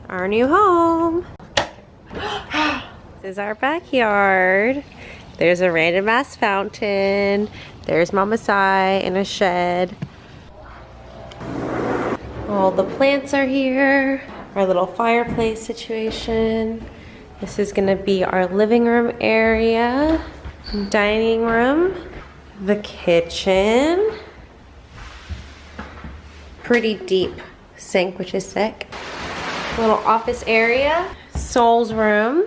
our new home. This is our backyard. There's a random ass fountain. There's Mama Sai in a shed. All the plants are here. Our little fireplace situation. This is gonna be our living room area, dining room, the kitchen. Pretty deep sink, which is sick. Little office area, Soul's room,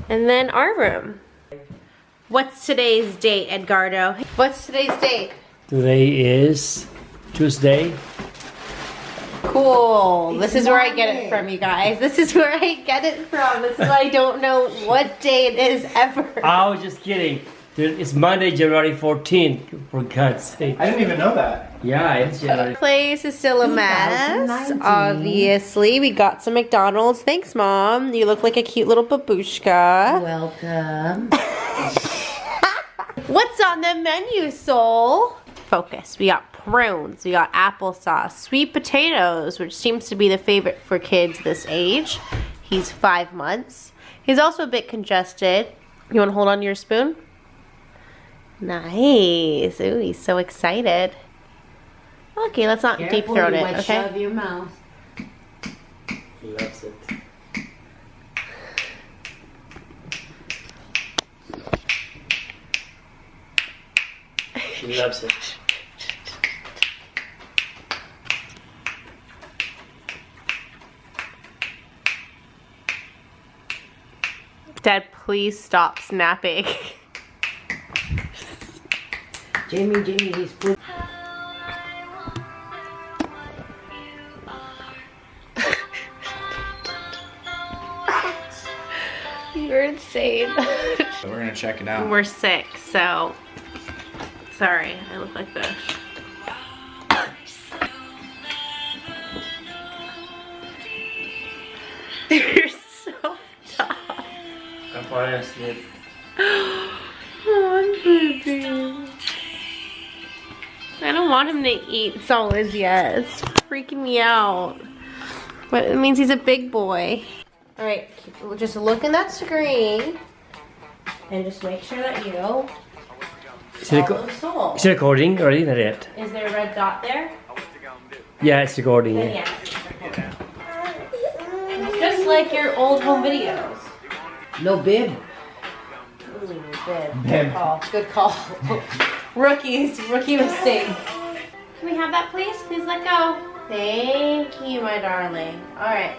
and then our room. What's today's date, Edgardo? What's today's date? Today is Tuesday. Cool. This is where I get it from, you guys. This is where I get it from. This is why I don't know what day it is ever. I was just kidding. Dude, it's Monday, January 14th, for God's sake. I didn't even know that. Yeah, it's January. The place is still a mess, obviously. We got some McDonald's. Thanks, Mom. You look like a cute little babushka. Welcome. What's on the menu, Soul? Focus. We got prunes. We got applesauce. Sweet potatoes, which seems to be the favorite for kids this age. He's 5 months. He's also a bit congested. You want to hold on to your spoon? Nice. Ooh, he's so excited. Okay, let's not deep throat it, okay? Shove your mouth. He loves it. He loves it. Dad, please stop snapping. Jimmy, he's food. You're insane. So we're gonna check it out. We're sick, so sorry, I look like this. You're so tough. I'm falling asleep. Oh, baby. I don't want him to eat solids yet. It's freaking me out. But it means he's a big boy. Alright, just look in that screen and just make sure that you follow Soul. Is it recording already? Not yet. Is there a red dot there? Yeah, it's recording. Then yes. It's just like your old home videos. No bib. Ooh, good. Good call. Good call. Rookie mistake. Can we have that, please? Please let go. Thank you, my darling. Alright.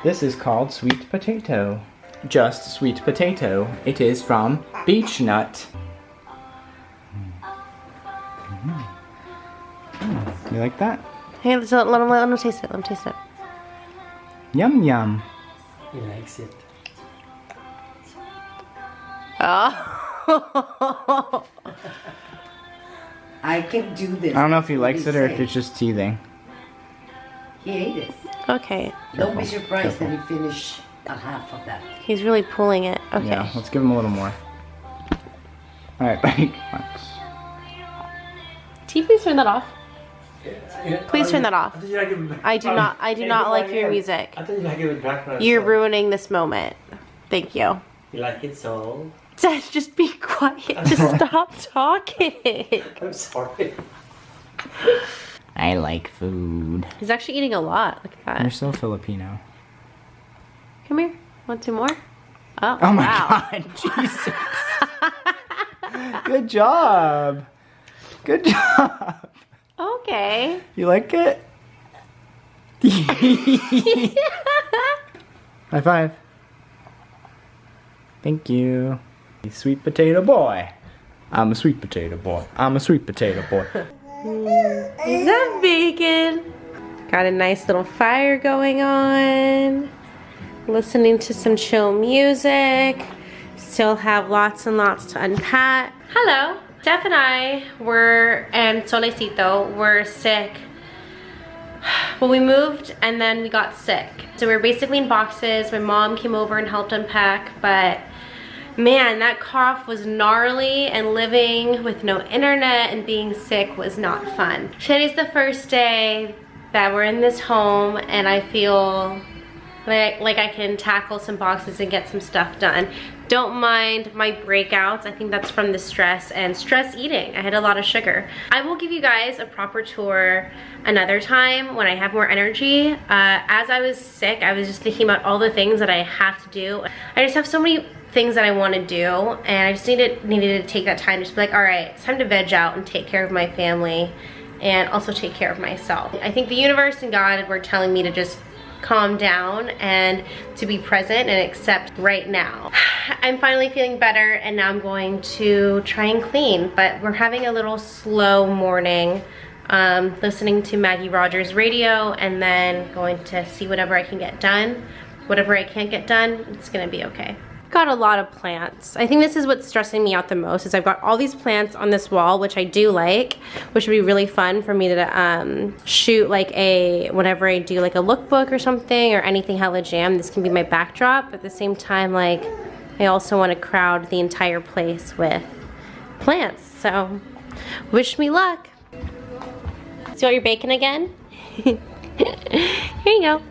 This is called sweet potato. Just sweet potato. It is from beech nut. You like that? Hey, let him taste it. Let him taste it. Yum yum. He likes it. Oh. I can do this. I don't know if he likes it or if it's just teething. He ate it. Okay. Don't be surprised that he finished a half of that. He's really pulling it. Okay. Yeah, let's give him a little more. Alright, buddy. Come on. Can you please turn that off? Please turn that off. I do not like your music. I thought you like it with background. You're ruining this moment. Thank you. You like it, so? Dad, just be quiet. Just stop talking. I'm sorry. I like food. He's actually eating a lot. Look at You're that. so Filipino. Come here. Want some more? Oh, Oh my wow. god, Jesus. Good job. Good job. Okay. You like it? High five. Thank you. Sweet potato boy. I'm a sweet potato boy. I'm a sweet potato boy. Is that bacon? Got a nice little fire going on. Listening to some chill music. Still have lots and lots to unpack. Hello. Jeff and I and Solecito were sick. Well, we moved and then we got sick. So we were basically in boxes. My mom came over and helped unpack, but man, that cough was gnarly, and living with no internet and being sick was not fun. Today's the first day that we're in this home and I feel like I can tackle some boxes and get some stuff done. Don't mind my breakouts. I think that's from the stress and stress eating. I had a lot of sugar. I will give you guys a proper tour another time when I have more energy. As I was sick, I was just thinking about all the things that I have to do. I just have so many things that I want to do, and I just needed to take that time to just be like, all right, it's time to veg out and take care of my family and also take care of myself. I think the universe and God were telling me to just calm down and to be present and accept right now. I'm finally feeling better, and now I'm going to try and clean, but we're having a little slow morning, listening to Maggie Rogers radio and then going to see whatever I can get done. Whatever I can't get done, it's gonna be okay. Got a lot of plants. I think this is what's stressing me out the most, is I've got all these plants on this wall, which I do like, which would be really fun for me to shoot like whenever I do like a lookbook or something or anything HellaJam, this can be my backdrop. At the same time, like, I also want to crowd the entire place with plants. So wish me luck. So you want your bacon again? Here you go.